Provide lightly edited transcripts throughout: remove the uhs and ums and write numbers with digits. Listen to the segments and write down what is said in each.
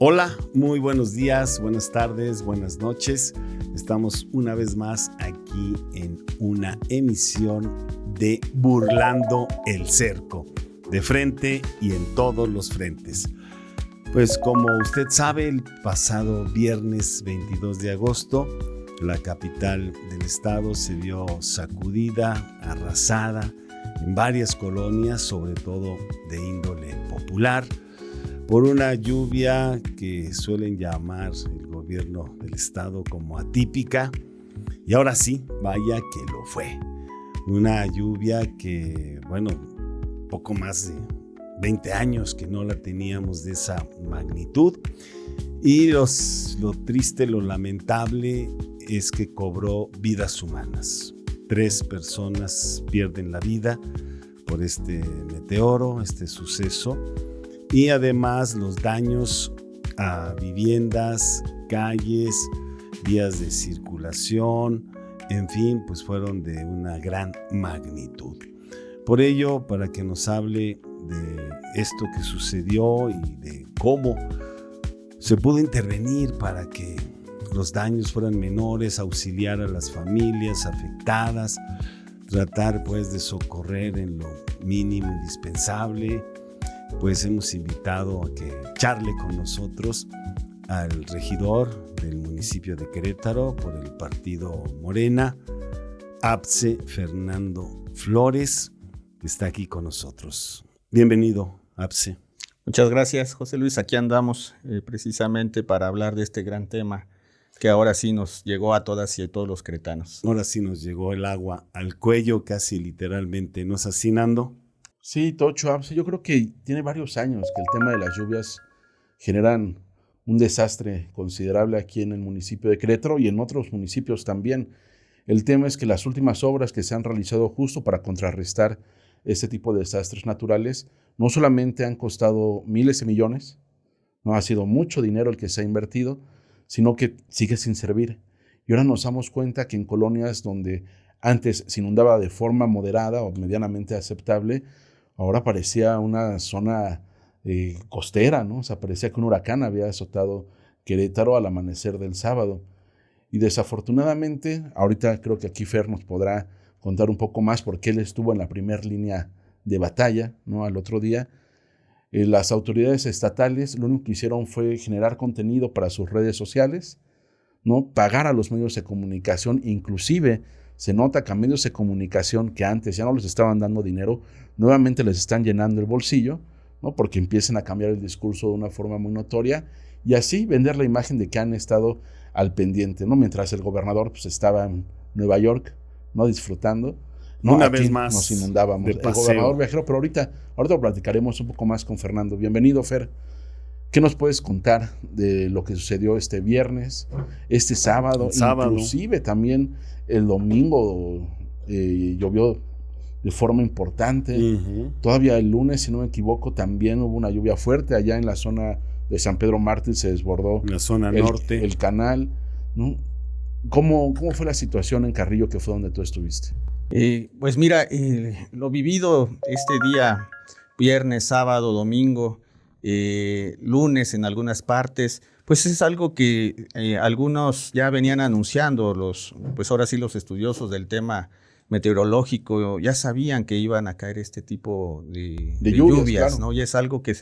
Hola, muy buenos días, buenas tardes, buenas noches. Estamos una vez más aquí en una emisión de Burlando el Cerco, de frente y en todos los frentes. Pues como usted sabe, el pasado viernes 22 de agosto, la capital del estado se vio sacudida, arrasada en varias colonias, sobre todo de índole popular, por una lluvia que suelen llamar el gobierno del estado como atípica, y ahora sí, vaya que lo fue. Una lluvia que, poco más de 20 años que no la teníamos de esa magnitud, y lo triste, lo lamentable es que cobró vidas humanas. 3 personas pierden la vida por este meteoro, este suceso, y además los daños a viviendas, calles, vías de circulación, en fin, pues fueron de una gran magnitud. Por ello, para que nos hable de esto que sucedió y de cómo se pudo intervenir para que los daños fueran menores, auxiliar a las familias afectadas, tratar pues de socorrer en lo mínimo indispensable, pues hemos invitado a que charle con nosotros al regidor del municipio de Querétaro por el partido Morena, APCE Fernando Flores, que está aquí con nosotros. Bienvenido, APCE. Muchas gracias, José Luis. Aquí andamos precisamente para hablar de este gran tema que ahora sí nos llegó a todas y a todos los queretanos. Ahora sí nos llegó el agua al cuello, casi literalmente. ¿No es así, Nando? Sí, Tocho, APCE, yo creo que tiene varios años que el tema de las lluvias generan un desastre considerable aquí en el municipio de Querétaro y en otros municipios también. El tema es que las últimas obras que se han realizado justo para contrarrestar este tipo de desastres naturales no solamente han costado miles de millones, no ha sido mucho dinero el que se ha invertido, sino que sigue sin servir. Y ahora nos damos cuenta que en colonias donde antes se inundaba de forma moderada o medianamente aceptable, ahora parecía una zona costera, ¿no? O sea, parecía que un huracán había azotado Querétaro al amanecer del sábado. Y desafortunadamente, ahorita creo que aquí Fer nos podrá contar un poco más porque él estuvo en la primera línea de batalla, ¿no? Al otro día. Las autoridades estatales lo único que hicieron fue generar contenido para sus redes sociales, ¿no? Pagar a los medios de comunicación, inclusive se nota que a medios de comunicación que antes ya no les estaban dando dinero, nuevamente les están llenando el bolsillo, ¿no? Porque empiezan a cambiar el discurso de una forma muy notoria y así vender la imagen de que han estado al pendiente, ¿no? Mientras el gobernador pues, estaba en Nueva York, ¿no? Disfrutando, ¿no? Una Aquí vez más nos inundábamos. de El paseo. gobernador viajero, pero ahorita lo platicaremos un poco más con Fernando. Bienvenido, Fer. ¿Qué nos puedes contar de lo que sucedió este viernes, este sábado? Inclusive también el domingo llovió de forma importante. Uh-huh. Todavía el lunes, si no me equivoco, también hubo una lluvia fuerte. Allá en la zona de San Pedro Mártir se desbordó en la zona norte el canal, ¿no? ¿Cómo fue la situación en Carrillo, que fue donde tú estuviste? Pues mira, lo vivido este día, viernes, sábado, domingo, lunes en algunas partes, pues es algo que algunos ya venían anunciando, pues ahora sí los estudiosos del tema meteorológico ya sabían que iban a caer este tipo de lluvias, claro. ¿No? Y es algo que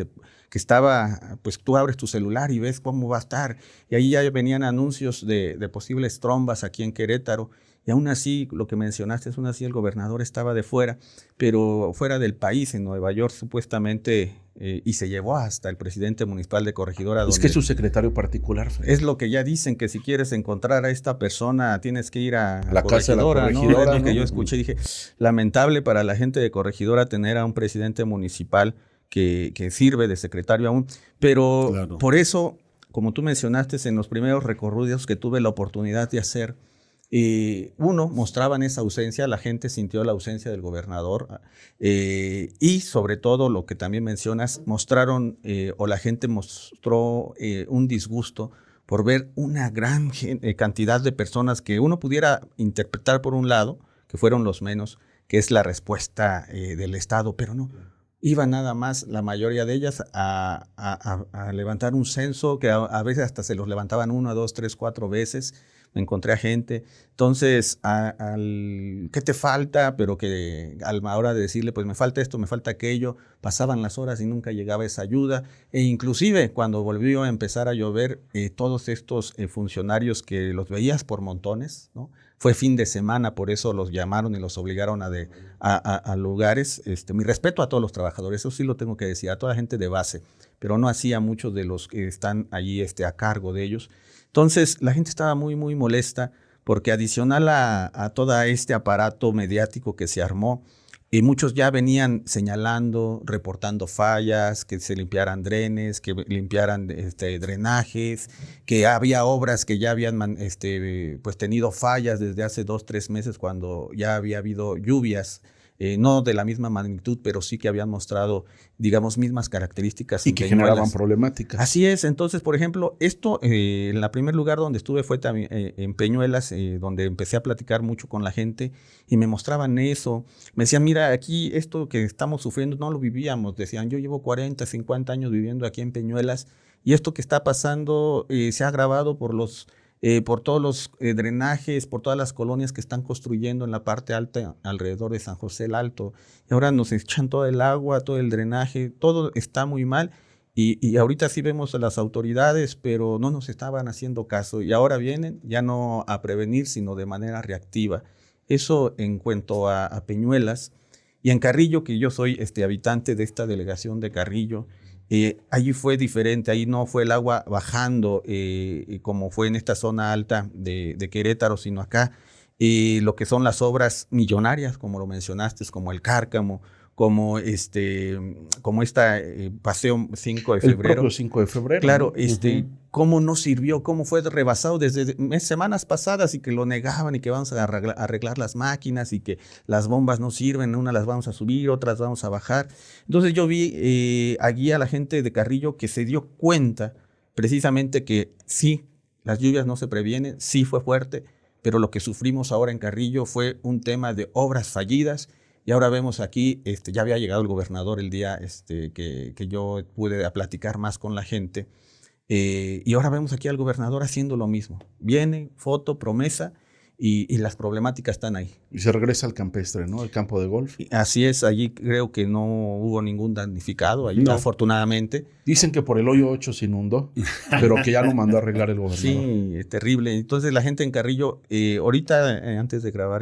estaba, pues tú abres tu celular y ves cómo va a estar, y ahí ya venían anuncios de posibles trombas aquí en Querétaro. Y aún así, lo que mencionaste, aún así el gobernador estaba de fuera, pero fuera del país, en Nueva York supuestamente, y se llevó hasta el presidente municipal de Corregidora. Es que es su secretario particular. Es lo que ya dicen, que si quieres encontrar a esta persona tienes que ir a la casa de la Corregidora, ¿no? Es lo que ¿no? yo escuché, dije, lamentable para la gente de Corregidora tener a un presidente municipal que sirve de secretario aún, pero claro. Por eso, como tú mencionaste, en los primeros recorridos que tuve la oportunidad de hacer, mostraban esa ausencia, la gente sintió la ausencia del gobernador y sobre todo lo que también mencionas, mostraron o la gente mostró un disgusto por ver una gran cantidad de personas que uno pudiera interpretar por un lado, que fueron los menos, que es la respuesta del Estado, pero no. iban nada más, la mayoría de ellas, a levantar un censo, que a veces hasta se los levantaban 1, 2, 3, 4 veces. Me encontré a gente. Entonces, ¿qué te falta? Pero que a la hora de decirle, pues me falta esto, me falta aquello, pasaban las horas y nunca llegaba esa ayuda. E inclusive cuando volvió a empezar a llover, todos estos funcionarios que los veías por montones, ¿no? Fue fin de semana, por eso los llamaron y los obligaron a lugares. Mi respeto a todos los trabajadores, eso sí lo tengo que decir, a toda la gente de base, pero no así a muchos de los que están allí a cargo de ellos. Entonces, la gente estaba muy, muy molesta porque adicional a todo este aparato mediático que se armó, y muchos ya venían señalando, reportando fallas, que se limpiaran drenes, que limpiaran drenajes, que había obras que ya habían pues tenido fallas desde hace 2, 3 meses cuando ya había habido lluvias, no de la misma magnitud, pero sí que habían mostrado, digamos, mismas características. Y que generaban problemáticas. Así es. Entonces, por ejemplo, esto, en el primer lugar donde estuve fue también en Peñuelas, donde empecé a platicar mucho con la gente y me mostraban eso. Me decían, mira, aquí esto que estamos sufriendo no lo vivíamos. Decían, yo llevo 40, 50 años viviendo aquí en Peñuelas y esto que está pasando se ha agravado por todos los drenajes, por todas las colonias que están construyendo en la parte alta alrededor de San José el Alto. Y ahora nos echan todo el agua, todo el drenaje, todo está muy mal. Y ahorita sí vemos a las autoridades, pero no nos estaban haciendo caso. Y ahora vienen ya no a prevenir, sino de manera reactiva. Eso en cuanto a Peñuelas. Y en Carrillo, que yo soy habitante de esta delegación de Carrillo, allí fue diferente, ahí no fue el agua bajando como fue en esta zona alta de Querétaro, sino acá lo que son las obras millonarias, como lo mencionaste, como el Cárcamo, como esta Paseo 5 de febrero. El propio 5 de febrero. Claro, ¿no? cómo no sirvió, cómo fue rebasado desde semanas pasadas y que lo negaban y que vamos a arreglar las máquinas y que las bombas no sirven, unas las vamos a subir, otras vamos a bajar. Entonces yo vi allí a la gente de Carrillo que se dio cuenta precisamente que sí, las lluvias no se previenen, sí fue fuerte, pero lo que sufrimos ahora en Carrillo fue un tema de obras fallidas. Y ahora vemos aquí, ya había llegado el gobernador el día que yo pude platicar más con la gente. Y ahora vemos aquí al gobernador haciendo lo mismo. Viene, foto, promesa, y las problemáticas están ahí. Y se regresa al campestre, ¿no? El campo de golf. Así es, allí creo que no hubo ningún damnificado, allí, no. Afortunadamente. Dicen que por el hoyo 8 se inundó, pero que ya lo mandó a arreglar el gobernador. Sí, es terrible. Entonces la gente en Carrillo, ahorita antes de grabar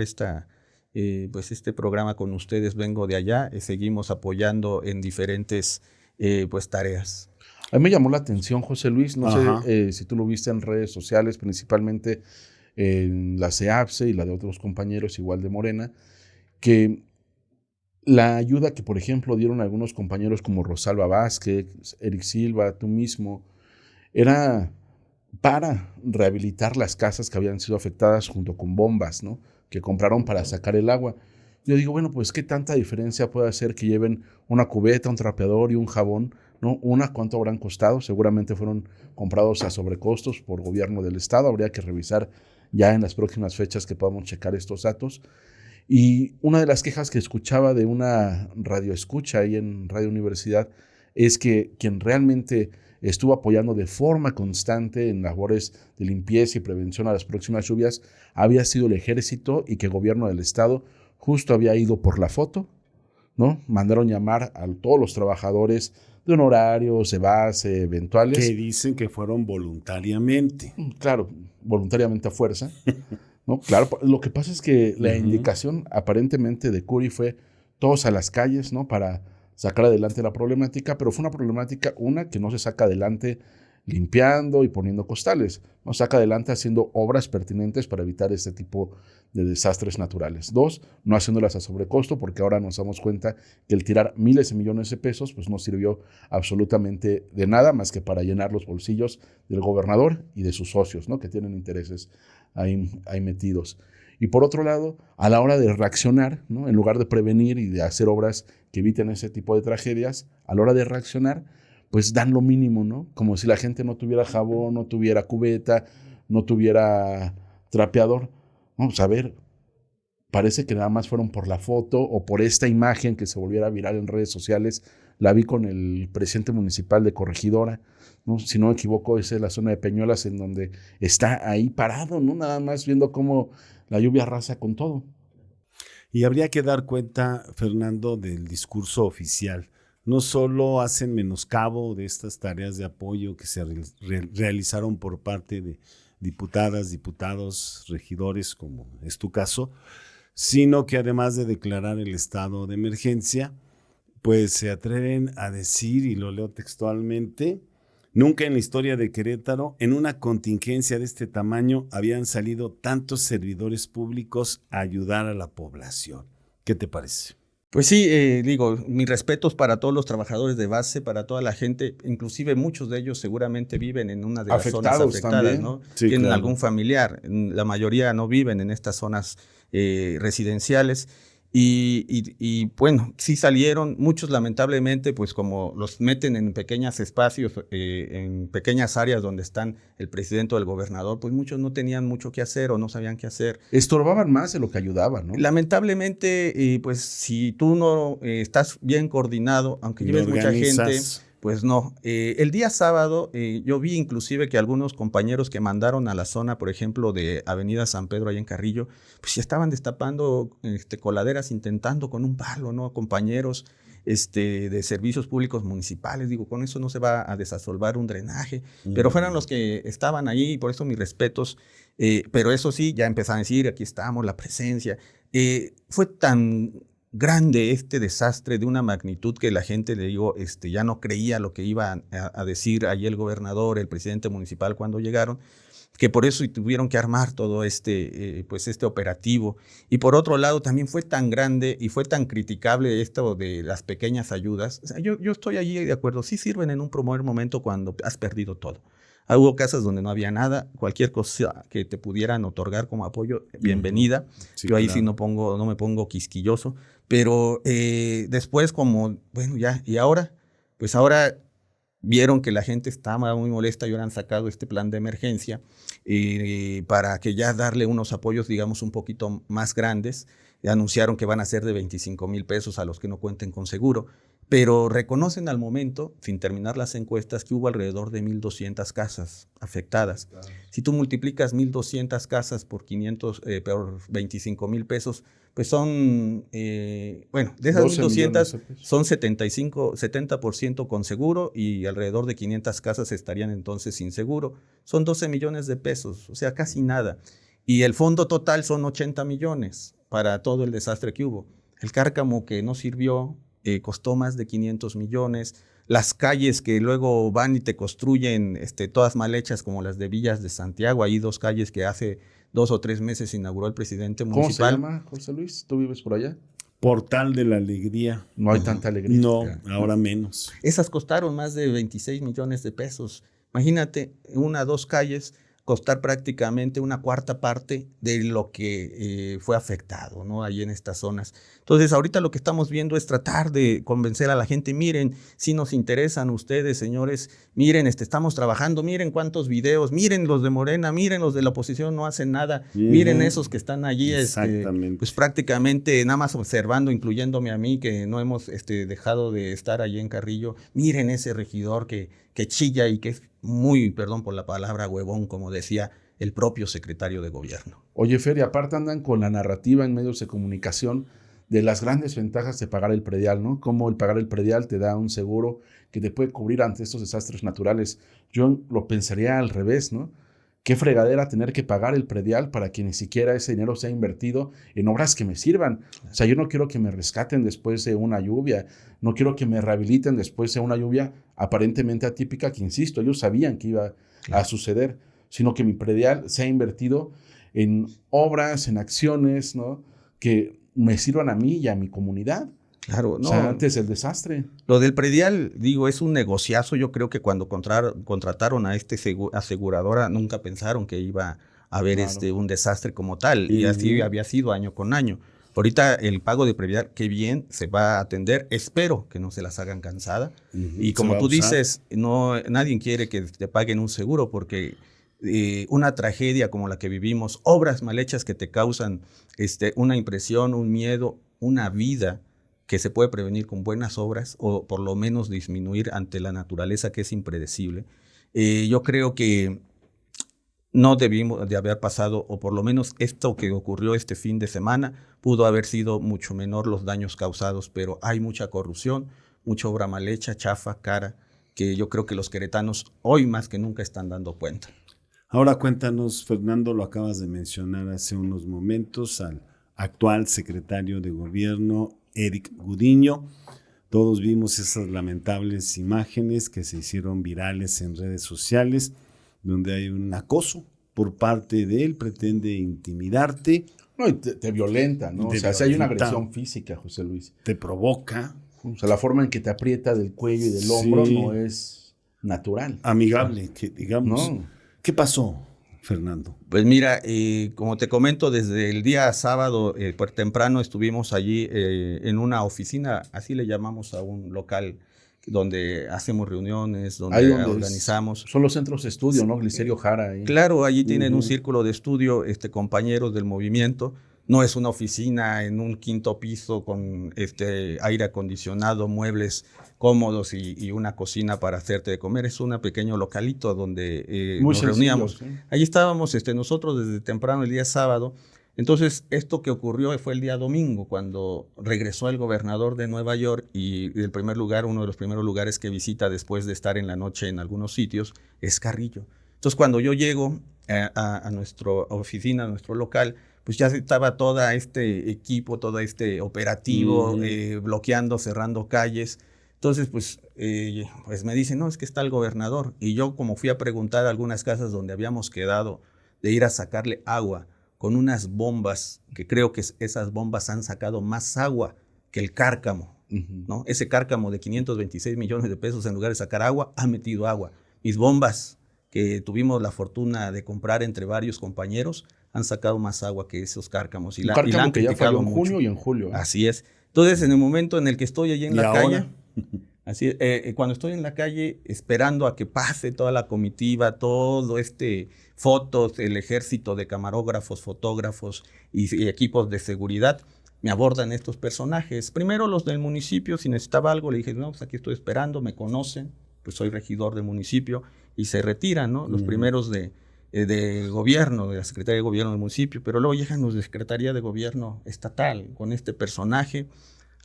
pues este programa con ustedes, vengo de allá, seguimos apoyando en diferentes pues tareas. A mí me llamó la atención, José Luis, no sé si tú lo viste en redes sociales, principalmente en la CEAPSE y la de otros compañeros igual de Morena, que la ayuda que, por ejemplo, dieron algunos compañeros como Rosalba Vázquez, Eric Silva, tú mismo, era para rehabilitar las casas que habían sido afectadas junto con bombas, ¿no?, que compraron para sacar el agua. Yo digo, bueno, pues qué tanta diferencia puede hacer que lleven una cubeta, un trapeador y un jabón, ¿no? ¿Cuánto habrán costado? Seguramente fueron comprados a sobrecostos por gobierno del estado. Habría que revisar ya en las próximas fechas que podamos checar estos datos. Y una de las quejas que escuchaba de una radioescucha ahí en Radio Universidad es que quien realmente estuvo apoyando de forma constante en labores de limpieza y prevención a las próximas lluvias había sido el ejército, y que el gobierno del estado justo había ido por la foto, ¿no? Mandaron llamar a todos los trabajadores de honorarios, de base, eventuales. Que dicen que fueron voluntariamente. Claro, voluntariamente a fuerza, ¿no? Claro, lo que pasa es que la indicación aparentemente de Curi fue todos a las calles, ¿no?, para sacar adelante la problemática, pero fue una problemática, que no se saca adelante limpiando y poniendo costales, no saca adelante haciendo obras pertinentes para evitar este tipo de desastres naturales. 2, no haciéndolas a sobrecosto, porque ahora nos damos cuenta que el tirar miles de millones de pesos pues no sirvió absolutamente de nada más que para llenar los bolsillos del gobernador y de sus socios, ¿no?, que tienen intereses ahí metidos. Y por otro lado, a la hora de reaccionar, ¿no?, en lugar de prevenir y de hacer obras que eviten ese tipo de tragedias, a la hora de reaccionar, pues dan lo mínimo, ¿no? Como si la gente no tuviera jabón, no tuviera cubeta, no tuviera trapeador. Vamos a ver, parece que nada más fueron por la foto o por esta imagen que se volviera viral en redes sociales. La vi con el presidente municipal de Corregidora, ¿no? Si no me equivoco, esa es la zona de Peñuelas en donde está ahí parado, ¿no? Nada más viendo cómo la lluvia arrasa con todo. Y habría que dar cuenta, Fernando, del discurso oficial. No solo hacen menoscabo de estas tareas de apoyo que se realizaron por parte de diputadas, diputados, regidores, como es tu caso, sino que además de declarar el estado de emergencia, pues se atreven a decir, y lo leo textualmente: nunca en la historia de Querétaro, en una contingencia de este tamaño, habían salido tantos servidores públicos a ayudar a la población. ¿Qué te parece? Pues sí, digo, mis respetos para todos los trabajadores de base, para toda la gente, inclusive muchos de ellos seguramente viven en una de las zonas afectadas, también, ¿no? Sí, Tienen claro. algún familiar, la mayoría no viven en estas zonas residenciales. Y bueno, sí salieron, muchos lamentablemente, pues como los meten en pequeños espacios, en pequeñas áreas donde están el presidente o el gobernador, pues muchos no tenían mucho que hacer o no sabían qué hacer. Estorbaban más de lo que ayudaban, ¿no? Lamentablemente, pues si tú no estás bien coordinado, aunque Lo lleves mucha gente, organizas. pues no. El día sábado yo vi inclusive que algunos compañeros que mandaron a la zona, por ejemplo, de Avenida San Pedro, allá en Carrillo, pues ya estaban destapando coladeras, intentando con un palo, ¿no? Compañeros de servicios públicos municipales. Digo, con eso no se va a desasolvar un drenaje, pero fueron los que estaban ahí, y por eso mis respetos. Pero eso sí, ya empezaron a decir, aquí estamos, la presencia. Fue tan grande este desastre de una magnitud que la gente, le digo, ya no creía lo que iba a decir allí el gobernador, el presidente municipal cuando llegaron, que por eso tuvieron que armar todo pues este operativo. Y por otro lado, también fue tan grande y fue tan criticable esto de las pequeñas ayudas. O sea, yo estoy allí de acuerdo, sí sirven en un primer momento cuando has perdido todo. Hubo casas donde no había nada, cualquier cosa que te pudieran otorgar como apoyo, bienvenida. Sí, Yo ahí claro. sí no me pongo quisquilloso, pero después como, bueno, ya, ¿y ahora? Pues ahora vieron que la gente estaba muy molesta y ahora han sacado este plan de emergencia para que ya darle unos apoyos, digamos, un poquito más grandes. Anunciaron que van a ser de 25,000 pesos a los que no cuenten con seguro, pero reconocen al momento, sin terminar las encuestas, que hubo alrededor de 1,200 casas afectadas. Claro. Si tú multiplicas 1,200 casas por 25,000 pesos, pues son, bueno, de esas 1,200 son 70% con seguro y alrededor de 500 casas estarían entonces sin seguro. Son 12 millones de pesos, o sea, casi nada. Y el fondo total son 80 millones para todo el desastre que hubo. El cárcamo que no sirvió costó más de 500 millones. Las calles que luego van y te construyen todas mal hechas, como las de Villas de Santiago, hay 2 calles que hace 2 o 3 meses inauguró el presidente municipal. ¿Cómo se llama, José Luis? ¿Tú vives por allá? Portal de la Alegría. No hay tanta alegría. No, ahora menos. Esas costaron más de 26 millones de pesos. Imagínate, 1 o 2 calles costar prácticamente 1/4 parte de lo que fue afectado, ¿no? Ahí en estas zonas. Entonces, ahorita lo que estamos viendo es tratar de convencer a la gente, miren, si nos interesan ustedes, señores, miren, estamos trabajando, miren cuántos videos, miren los de Morena, miren los de la oposición, no hacen nada, miren esos que están allí, pues prácticamente nada más observando, incluyéndome a mí, que no hemos dejado de estar allí en Carrillo, miren ese regidor que chilla y que es muy, perdón por la palabra, huevón, como decía el propio secretario de gobierno. Oye, Fer, y aparte andan con la narrativa en medios de comunicación de las grandes ventajas de pagar el predial, ¿no? Cómo el pagar el predial te da un seguro que te puede cubrir ante estos desastres naturales. Yo lo pensaría al revés, ¿no? Qué fregadera tener que pagar el predial para que ni siquiera ese dinero sea invertido en obras que me sirvan. O sea, yo no quiero que me rescaten después de una lluvia, no quiero que me rehabiliten después de una lluvia aparentemente atípica, que insisto, ellos sabían que iba a suceder, sino que mi predial sea invertido en obras, en acciones, ¿no? Que me sirvan a mí y a mi comunidad. Claro, no. O sea, antes del desastre. Lo del predial, digo, es un negociazo. Yo creo que cuando contrataron a aseguradora nunca pensaron que iba a haber un desastre como tal. Y así había sido año con año. Ahorita el pago de predial, qué bien, se va a atender. Espero que no se las hagan cansada. Y como tú dices, nadie quiere que te paguen un seguro porque una tragedia como la que vivimos, obras mal hechas que te causan una impresión, un miedo, una vida que se puede prevenir con buenas obras o por lo menos disminuir ante la naturaleza que es impredecible. Yo creo que no debimos de haber pasado, o por lo menos esto que ocurrió este fin de semana, pudo haber sido mucho menor los daños causados, pero hay mucha corrupción, mucha obra mal hecha, chafa, cara, que yo creo que los queretanos hoy más que nunca están dando cuenta. Ahora cuéntanos, Fernando, lo acabas de mencionar hace unos momentos, al actual secretario de Gobierno, Eric Gudiño. Todos vimos esas lamentables imágenes que se hicieron virales en redes sociales, donde hay un acoso por parte de él, pretende intimidarte. No, y te violenta, ¿no? O sea, si hay una agresión física, José Luis. Te provoca. O sea, la forma en que te aprieta del cuello y del hombro no es natural. Amigable, que digamos. No. ¿Qué pasó, Fernando? Pues mira, como te comento, desde el día sábado por temprano estuvimos allí en una oficina, así le llamamos a un local donde hacemos reuniones, donde organizamos. Son los centros de estudio, ¿no? Glicerio Jara. Ahí. Claro, allí tienen un círculo de estudio, compañeros del movimiento. No es una oficina en un quinto piso con aire acondicionado, muebles cómodos y una cocina para hacerte de comer. Es un pequeño localito donde nos reuníamos. ¿Sí? Allí estábamos nosotros desde temprano el día sábado. Entonces, esto que ocurrió fue el día domingo, cuando regresó el gobernador de Nueva York y uno de los primeros lugares que visita después de estar en la noche en algunos sitios es Carrillo. Entonces, cuando yo llego a nuestra oficina, a nuestro local, pues ya estaba todo este equipo, todo este operativo, bloqueando, cerrando calles. Entonces, pues me dicen, no, es que está el gobernador. Y yo, como fui a preguntar a algunas casas donde habíamos quedado de ir a sacarle agua, con unas bombas, que creo que esas bombas han sacado más agua que el cárcamo, ¿no? Ese cárcamo de 526 millones de pesos, en lugar de sacar agua, ha metido agua. Mis bombas, que tuvimos la fortuna de comprar entre varios compañeros, han sacado más agua que esos cárcamos. Y la han que ya falló en mucho. junio y en julio. Así es. Entonces, en el momento en el que estoy allí en la calle, así, cuando estoy en la calle esperando a que pase toda la comitiva, todo fotos, el ejército de camarógrafos, fotógrafos y equipos de seguridad, me abordan estos personajes. Primero los del municipio, si necesitaba algo, le dije, no, pues aquí estoy esperando, me conocen, pues soy regidor del municipio, y se retiran, ¿no? Los primeros de gobierno, de la Secretaría de Gobierno del municipio, pero luego llegan los de Secretaría de Gobierno estatal con este personaje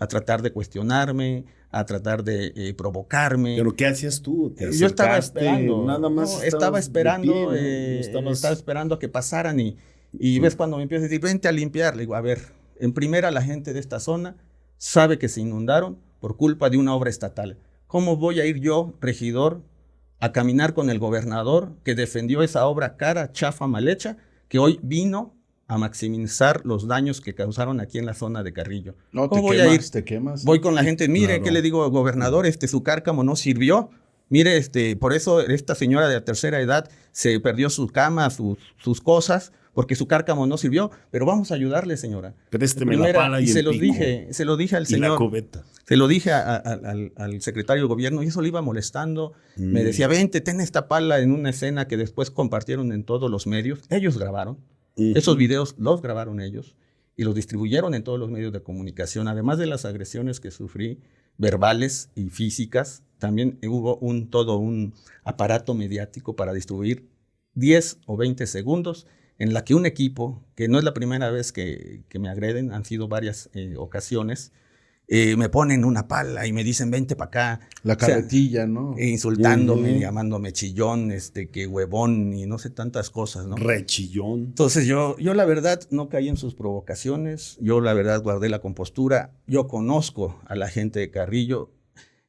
a tratar de cuestionarme, a tratar de provocarme. ¿Pero qué hacías tú? Yo estaba esperando. Nada más estaba esperando, estaba esperando a que pasaran y ves cuando me empiezas a decir, vente a limpiar. Le digo, a ver, en primera la gente de esta zona sabe que se inundaron por culpa de una obra estatal. ¿Cómo voy a ir yo, regidor, a caminar con el gobernador que defendió esa obra cara, chafa, mal hecha, que hoy vino a maximizar los daños que causaron aquí en la zona de Carrillo? No, te quemas. Voy con la gente, mire, claro. ¿Qué le digo, gobernador? Su cárcamo no sirvió. Mire, por eso esta señora de la tercera edad se perdió su cama, sus cosas, porque su cárcamo no sirvió, pero vamos a ayudarle, señora. Présteme la pala y el pico. Se lo dije al señor. Y la cubeta. Se lo dije al secretario de gobierno y eso le iba molestando. Me decía, vente, ten esta pala, en una escena que después compartieron en todos los medios. Ellos grabaron. Esos videos los grabaron ellos y los distribuyeron en todos los medios de comunicación. Además de las agresiones que sufrí, verbales y físicas, también hubo todo un aparato mediático para distribuir 10 o 20 segundos en la que un equipo, que no es la primera vez que me agreden, han sido varias ocasiones, me ponen una pala y me dicen, vente para acá. La carretilla, ¿no? Insultándome, llamándome chillón, que huevón y no sé tantas cosas, ¿no? Rechillón. Entonces yo la verdad no caí en sus provocaciones, yo la verdad guardé la compostura, yo conozco a la gente de Carrillo,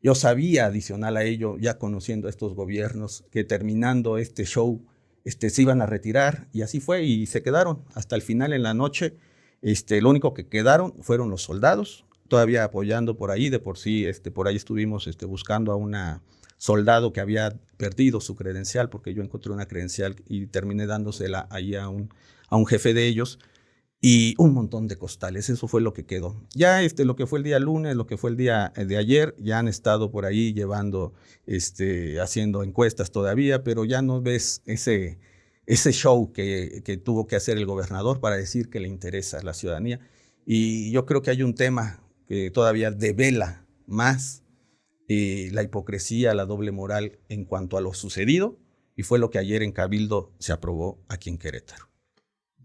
yo sabía, adicional a ello, ya conociendo a estos gobiernos, que terminando este show, se iban a retirar, y así fue, y se quedaron hasta el final en la noche. Lo único que quedaron fueron los soldados, todavía apoyando por ahí. De por sí, por ahí estuvimos buscando a una soldado que había perdido su credencial, porque yo encontré una credencial y terminé dándosela ahí a un jefe de ellos, y un montón de costales. Eso fue lo que quedó. Ya lo que fue el día lunes, lo que fue el día de ayer, ya han estado por ahí llevando, haciendo encuestas todavía, pero ya no ves ese show que tuvo que hacer el gobernador para decir que le interesa a la ciudadanía. Y yo creo que hay un tema que todavía devela más la hipocresía, la doble moral en cuanto a lo sucedido, y fue lo que ayer en Cabildo se aprobó aquí en Querétaro.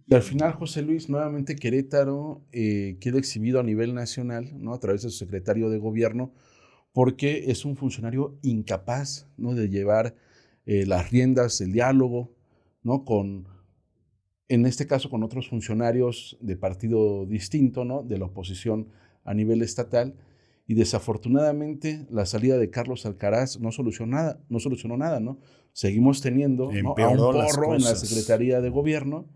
Y al final, José Luis, nuevamente Querétaro queda exhibido a nivel nacional, ¿no? A través de su secretario de gobierno, porque es un funcionario incapaz, ¿no? De llevar las riendas del diálogo, ¿no? En este caso, con otros funcionarios de partido distinto, ¿no? De la oposición a nivel estatal. Y desafortunadamente la salida de Carlos Alcaraz no solucionó nada, ¿no? Seguimos teniendo, ¿no? a un porro en la Secretaría de Gobierno,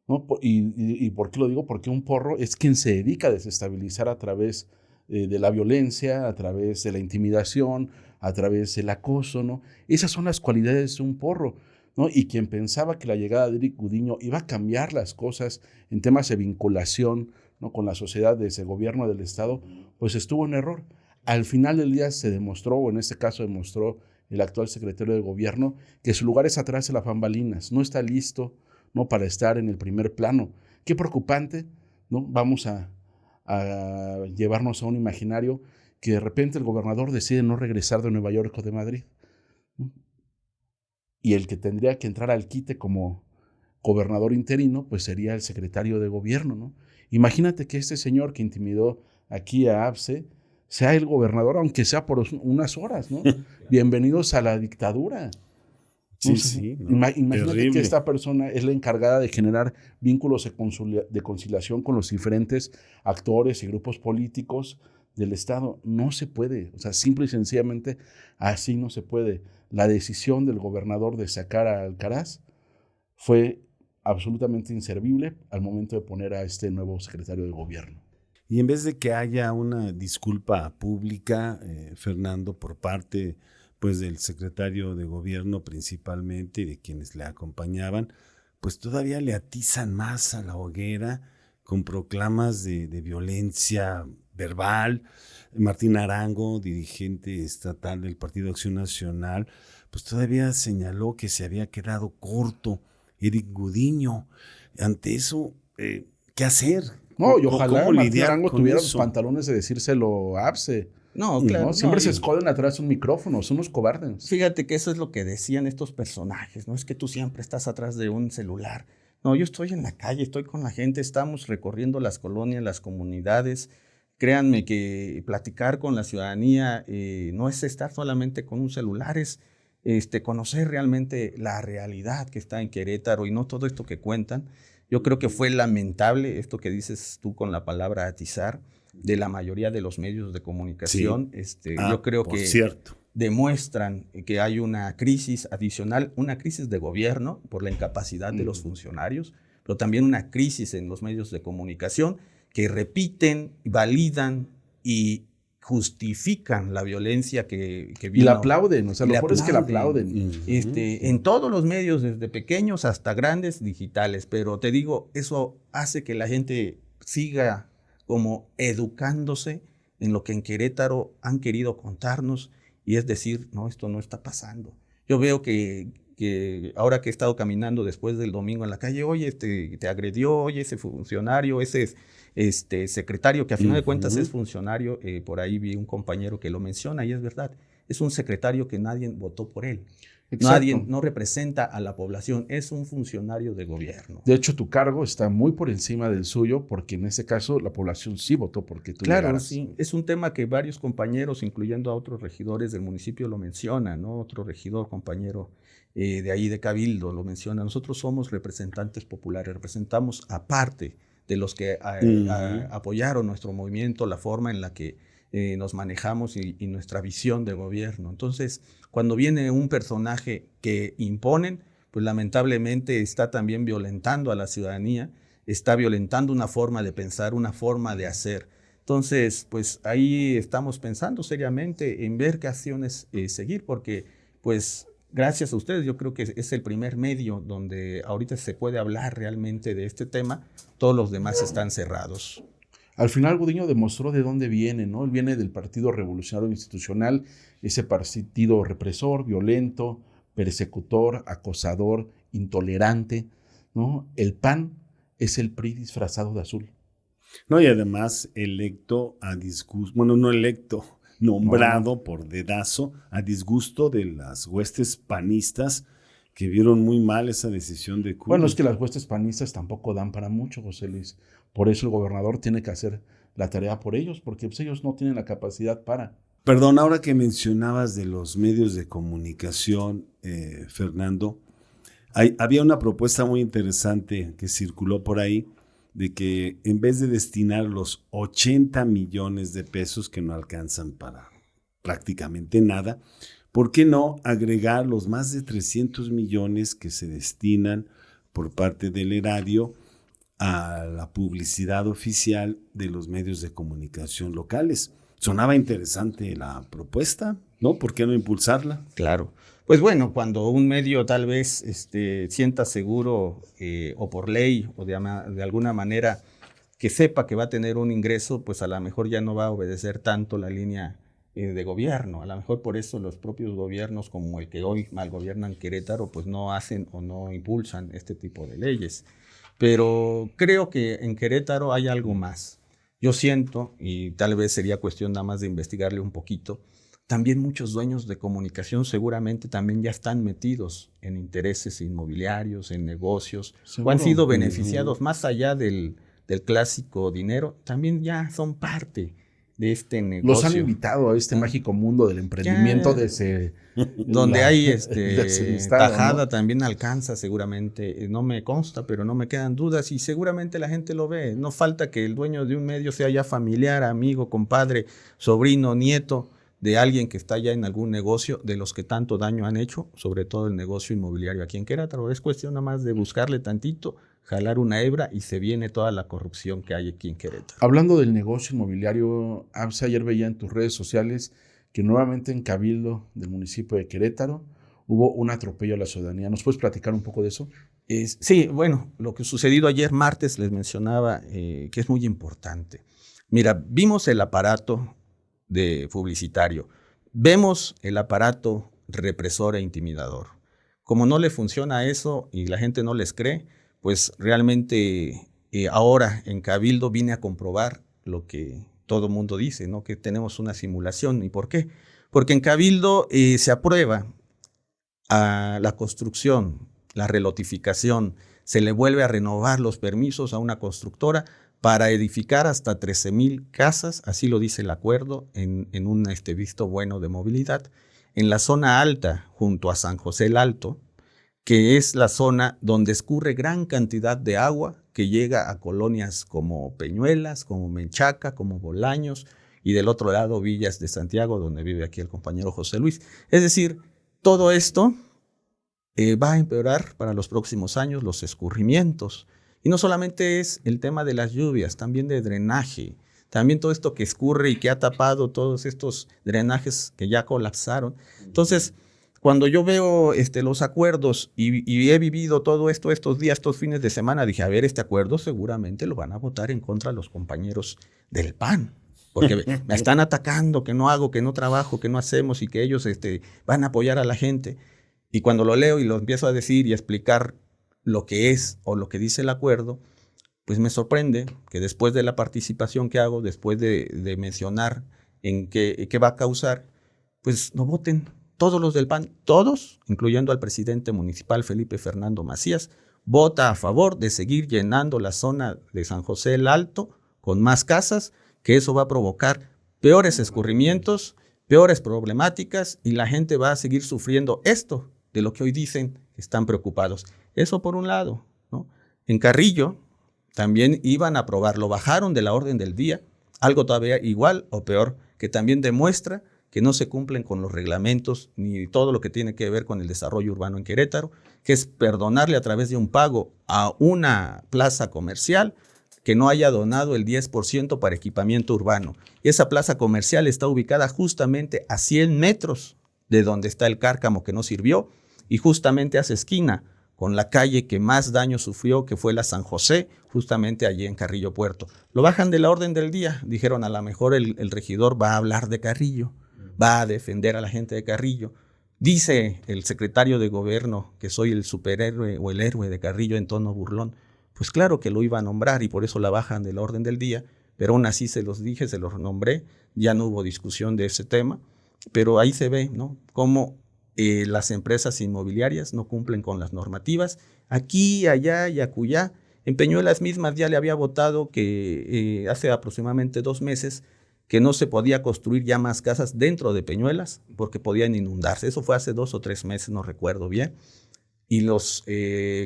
¿no? ¿Y por qué lo digo? Porque un porro es quien se dedica a desestabilizar a través de la violencia, a través de la intimidación, a través del acoso, ¿no? Esas son las cualidades de un porro, ¿no? Y quien pensaba que la llegada de Eric Gudiño iba a cambiar las cosas en temas de vinculación, ¿no? Con la sociedad de ese gobierno del Estado, pues estuvo en error. Al final del día se demostró, o en este caso demostró el actual secretario de gobierno, que su lugar es atrás de las bambalinas, no está listo, ¿no? Para estar en el primer plano. Qué preocupante, ¿no? Vamos a llevarnos a un imaginario que de repente el gobernador decide no regresar de Nueva York o de Madrid, ¿no? Y el que tendría que entrar al quite como gobernador interino, pues sería el secretario de gobierno, ¿no? Imagínate que este señor que intimidó aquí a ABCE sea el gobernador, aunque sea por unas horas, ¿no? Bienvenidos a la dictadura. Sí, sí. No, Imagínate terrible. que esta persona es la encargada de generar vínculos de conciliación con los diferentes actores y grupos políticos del Estado. No se puede, o sea, simple y sencillamente así no se puede. La decisión del gobernador de sacar a Alcaraz fue absolutamente inservible al momento de poner a este nuevo secretario de gobierno. Y en vez de que haya una disculpa pública, Fernando, por parte pues del secretario de gobierno principalmente y de quienes le acompañaban, pues todavía le atizan más a la hoguera con proclamas de violencia verbal. Martín Arango, dirigente estatal del Partido Acción Nacional, pues todavía señaló que se había quedado corto Eric Gudiño. Ante eso, ¿qué hacer? No, y ojalá ¿Cómo Martín lidiar Arango con tuviera eso? los pantalones de decírselo a ABCE. No, claro. ¿No? Siempre no, se esconden atrás de un micrófono, son unos cobardes. Fíjate que eso es lo que decían estos personajes, ¿no? Es que tú siempre estás atrás de un celular. No, yo estoy en la calle, estoy con la gente, estamos recorriendo las colonias, las comunidades. Créanme que platicar con la ciudadanía no es estar solamente con un celular, es conocer realmente la realidad que está en Querétaro y no todo esto que cuentan. Yo creo que fue lamentable esto que dices tú con la palabra atizar de la mayoría de los medios de comunicación. Sí. Yo creo por que cierto. demuestran que hay una crisis adicional, una crisis de gobierno por la incapacidad de los funcionarios, pero también una crisis en los medios de comunicación que repiten, validan y justifican la violencia que vino. Y la aplauden, o sea, lo mejor es que la aplauden. En todos los medios, desde pequeños hasta grandes, digitales, pero te digo, eso hace que la gente siga como educándose en lo que en Querétaro han querido contarnos, y es decir, no, esto no está pasando. Yo veo que ahora que he estado caminando después del domingo en la calle, oye, te agredió, oye, ese funcionario, ese secretario, que a final de cuentas es funcionario, por ahí vi un compañero que lo menciona, y es verdad, es un secretario que nadie votó por él. Exacto. Nadie, no representa a la población, es un funcionario de gobierno. De hecho, tu cargo está muy por encima del suyo, porque en este caso la población sí votó porque tú Claro, llegaras. sí. Es un tema que varios compañeros, incluyendo a otros regidores del municipio, lo mencionan, ¿no? Otro regidor, compañero de ahí de Cabildo, lo menciona. Nosotros somos representantes populares, representamos aparte de los que apoyaron nuestro movimiento, la forma en la que nos manejamos y nuestra visión de gobierno. Entonces, cuando viene un personaje que imponen, pues lamentablemente está también violentando a la ciudadanía, está violentando una forma de pensar, una forma de hacer. Entonces, pues ahí estamos pensando seriamente en ver qué acciones seguir, porque pues gracias a ustedes yo creo que es el primer medio donde ahorita se puede hablar realmente de este tema. Todos los demás están cerrados. Al final Gudiño demostró de dónde viene, ¿no? Él viene del Partido Revolucionario Institucional, ese partido represor, violento, persecutor, acosador, intolerante, ¿no? El PAN es el PRI disfrazado de azul. No, y además electo a disgusto, bueno, no electo, nombrado por dedazo a disgusto de las huestes panistas que vieron muy mal esa decisión de Curi. Bueno, es que las huestes panistas tampoco dan para mucho, José Luis. Por eso el gobernador tiene que hacer la tarea por ellos, porque pues, ellos no tienen la capacidad para. Perdón, ahora que mencionabas de los medios de comunicación, Fernando, había una propuesta muy interesante que circuló por ahí de que en vez de destinar los 80 millones de pesos que no alcanzan para prácticamente nada, ¿por qué no agregar los más de 300 millones que se destinan por parte del erario a la publicidad oficial de los medios de comunicación locales? Sonaba interesante la propuesta, ¿no? ¿Por qué no impulsarla? Claro. Pues bueno, cuando un medio tal vez sienta seguro o por ley o de alguna manera que sepa que va a tener un ingreso, pues a lo mejor ya no va a obedecer tanto la línea de gobierno. A lo mejor por eso los propios gobiernos como el que hoy mal gobiernan Querétaro, pues no hacen o no impulsan este tipo de leyes. Pero creo que en Querétaro hay algo más. Yo siento, y tal vez sería cuestión nada más de investigarle un poquito, también muchos dueños de comunicación seguramente también ya están metidos en intereses inmobiliarios, en negocios, ¿seguro? O han sido beneficiados más allá del clásico dinero, también ya son parte de este negocio. Los han invitado a este mágico mundo del emprendimiento donde hay tajada, ¿no? También alcanza seguramente, no me consta, pero no me quedan dudas y seguramente la gente lo ve. No falta que el dueño de un medio sea ya familiar, amigo, compadre, sobrino, nieto de alguien que está ya en algún negocio de los que tanto daño han hecho, sobre todo el negocio inmobiliario aquí en Querétaro. Es cuestión nada más de buscarle tantito, jalar una hebra y se viene toda la corrupción que hay aquí en Querétaro. Hablando del negocio inmobiliario, ayer veía en tus redes sociales que nuevamente en Cabildo del municipio de Querétaro hubo un atropello a la ciudadanía. ¿Nos puedes platicar un poco de eso? Sí, bueno, lo que sucedido ayer martes les mencionaba que es muy importante. Mira, vimos el aparato de publicitario, vemos el aparato represor e intimidador. Como no le funciona eso y la gente no les cree, pues realmente ahora en Cabildo vine a comprobar lo que todo el mundo dice, ¿no? Que tenemos una simulación. ¿Y por qué? Porque en Cabildo se aprueba a la construcción, la relotificación, se le vuelve a renovar los permisos a una constructora para edificar hasta 13,000 casas, así lo dice el acuerdo, en un visto bueno de movilidad, en la zona alta, junto a San José el Alto, que es la zona donde escurre gran cantidad de agua que llega a colonias como Peñuelas, como Menchaca, como Bolaños, y del otro lado Villas de Santiago, donde vive aquí el compañero José Luis. Es decir, todo esto va a empeorar para los próximos años los escurrimientos. Y no solamente es el tema de las lluvias, también de drenaje, también todo esto que escurre y que ha tapado todos estos drenajes que ya colapsaron. Entonces, cuando yo veo los acuerdos y he vivido todo esto estos días, estos fines de semana, dije, a ver, este acuerdo seguramente lo van a votar en contra los compañeros del PAN, porque me están atacando, que no hago, que no trabajo, que no hacemos y que ellos van a apoyar a la gente. Y cuando lo leo y lo empiezo a decir y a explicar lo que es o lo que dice el acuerdo, pues me sorprende que después de la participación que hago, después de mencionar en qué va a causar, pues no voten. Todos los del PAN, todos, incluyendo al presidente municipal Felipe Fernando Macías, vota a favor de seguir llenando la zona de San José el Alto con más casas, que eso va a provocar peores escurrimientos, peores problemáticas y la gente va a seguir sufriendo esto de lo que hoy dicen que están preocupados. Eso por un lado, ¿no? En Carrillo también iban a aprobarlo, bajaron de la orden del día, algo todavía igual o peor, que también demuestra que no se cumplen con los reglamentos ni todo lo que tiene que ver con el desarrollo urbano en Querétaro, que es perdonarle a través de un pago a una plaza comercial que no haya donado el 10% para equipamiento urbano. Y esa plaza comercial está ubicada justamente a 100 metros de donde está el cárcamo que no sirvió y justamente hace esquina con la calle que más daño sufrió, que fue la San José, justamente allí en Carrillo Puerto. Lo bajan de la orden del día, dijeron a lo mejor el regidor va a hablar de Carrillo, va a defender a la gente de Carrillo. Dice el secretario de gobierno que soy el superhéroe o el héroe de Carrillo en tono burlón. Pues claro que lo iba a nombrar y por eso la bajan del orden del día, pero aún así se los dije, se los nombré, ya no hubo discusión de ese tema, pero ahí se ve, ¿no?, cómo las empresas inmobiliarias no cumplen con las normativas, aquí, allá y acullá. En Peñuelas mismas ya le había votado que hace aproximadamente 2 meses que no se podía construir ya más casas dentro de Peñuelas porque podían inundarse. Eso fue hace 2 o 3 meses, no recuerdo bien. Y los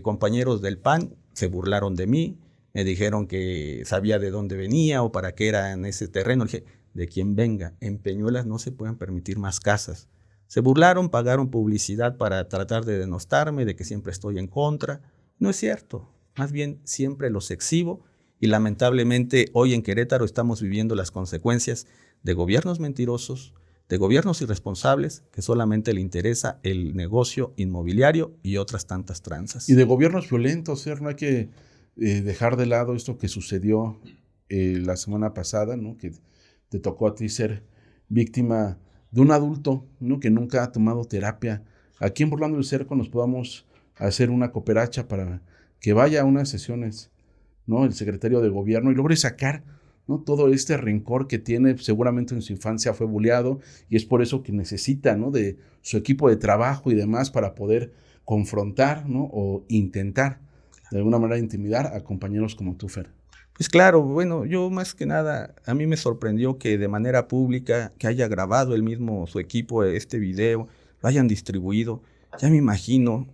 compañeros del PAN se burlaron de mí, me dijeron que sabía de dónde venía o para qué era en ese terreno. Le dije, de quien venga, en Peñuelas no se pueden permitir más casas. Se burlaron, pagaron publicidad para tratar de denostarme, de que siempre estoy en contra. No es cierto, más bien siempre los exhibo y lamentablemente hoy en Querétaro estamos viviendo las consecuencias de gobiernos mentirosos, de gobiernos irresponsables que solamente le interesa el negocio inmobiliario y otras tantas tranzas. Y de gobiernos violentos, no hay que dejar de lado esto que sucedió la semana pasada, ¿no?, que te tocó a ti ser víctima de un adulto, ¿no?, que nunca ha tomado terapia. Aquí en Burlando el Cerco nos podamos hacer una cooperacha para que vaya a unas sesiones, ¿no?, el secretario de gobierno y logre sacar, ¿no?, todo este rencor que tiene. Seguramente en su infancia fue bulleado y es por eso que necesita, ¿no?, de su equipo de trabajo y demás para poder confrontar, ¿no?, o intentar de alguna manera intimidar a compañeros como tú, Fer. Pues claro, bueno, yo más que nada, a mí me sorprendió que de manera pública, que haya grabado él mismo, su equipo, este video, lo hayan distribuido. Ya me imagino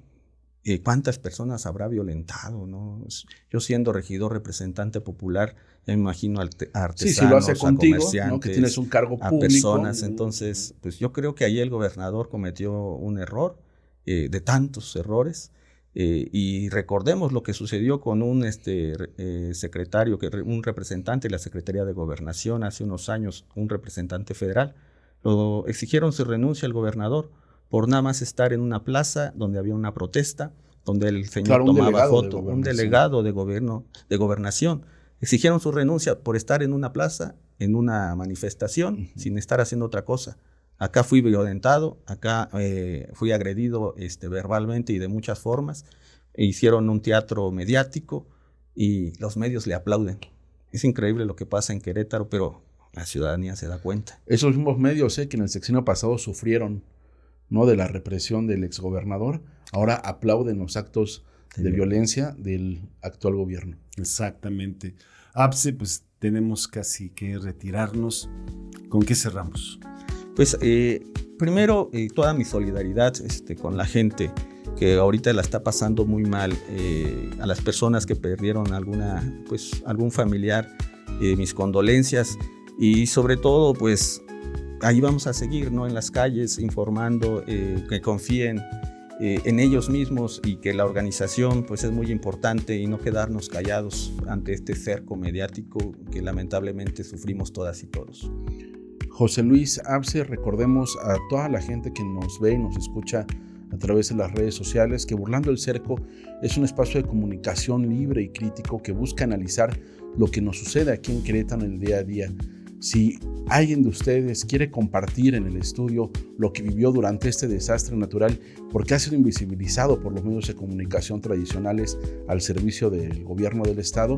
cuántas personas habrá violentado, ¿no? Yo siendo regidor representante popular, ya me imagino a artesanos, sí, si lo hace contigo, a comerciantes, ¿no?, que tienes un cargo a público, personas. Entonces, pues yo creo que ahí el gobernador cometió un error, de tantos errores. Y recordemos lo que sucedió con un secretario, un representante de la Secretaría de Gobernación hace unos años, un representante federal. Lo exigieron su renuncia al gobernador por nada más estar en una plaza donde había una protesta, donde el señor tomaba foto, un delegado de gobernación. Exigieron su renuncia por estar en una plaza, en una manifestación, sin estar haciendo otra cosa. Acá fui violentado, acá fui agredido verbalmente y de muchas formas. Hicieron un teatro mediático y los medios le aplauden. Es increíble lo que pasa en Querétaro, pero la ciudadanía se da cuenta. Esos mismos medios que en el sexenio pasado sufrieron, ¿no?, de la represión del exgobernador, ahora aplauden los actos de violencia del actual gobierno. Exactamente. Apse, pues tenemos casi que retirarnos. ¿Con qué cerramos? Pues primero, toda mi solidaridad con la gente que ahorita la está pasando muy mal, a las personas que perdieron algún familiar, mis condolencias y sobre todo, pues ahí vamos a seguir, ¿no?, en las calles informando, que confíen en ellos mismos y que la organización pues es muy importante y no quedarnos callados ante este cerco mediático que lamentablemente sufrimos todas y todos. José Luis Apse, recordemos a toda la gente que nos ve y nos escucha a través de las redes sociales que Burlando el Cerco es un espacio de comunicación libre y crítico que busca analizar lo que nos sucede aquí en Querétaro en el día a día. Si alguien de ustedes quiere compartir en el estudio lo que vivió durante este desastre natural, porque ha sido invisibilizado por los medios de comunicación tradicionales al servicio del gobierno del estado,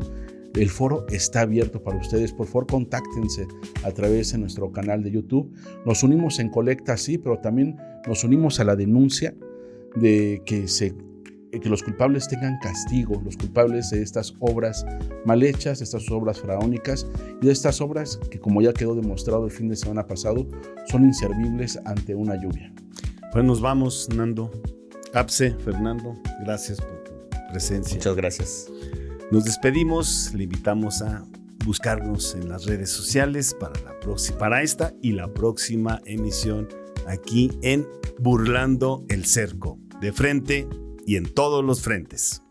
el foro está abierto para ustedes. Por favor, contáctense a través de nuestro canal de YouTube. Nos unimos en colecta, sí, pero también nos unimos a la denuncia de que los culpables tengan castigo, los culpables de estas obras mal hechas, de estas obras faraónicas y de estas obras que, como ya quedó demostrado el fin de semana pasado, son inservibles ante una lluvia. Pues nos vamos, Nando. Apse, Fernando, gracias por tu presencia. Muchas gracias. Nos despedimos, le invitamos a buscarnos en las redes sociales para esta y la próxima emisión aquí en Burlando el Cerco, de frente y en todos los frentes.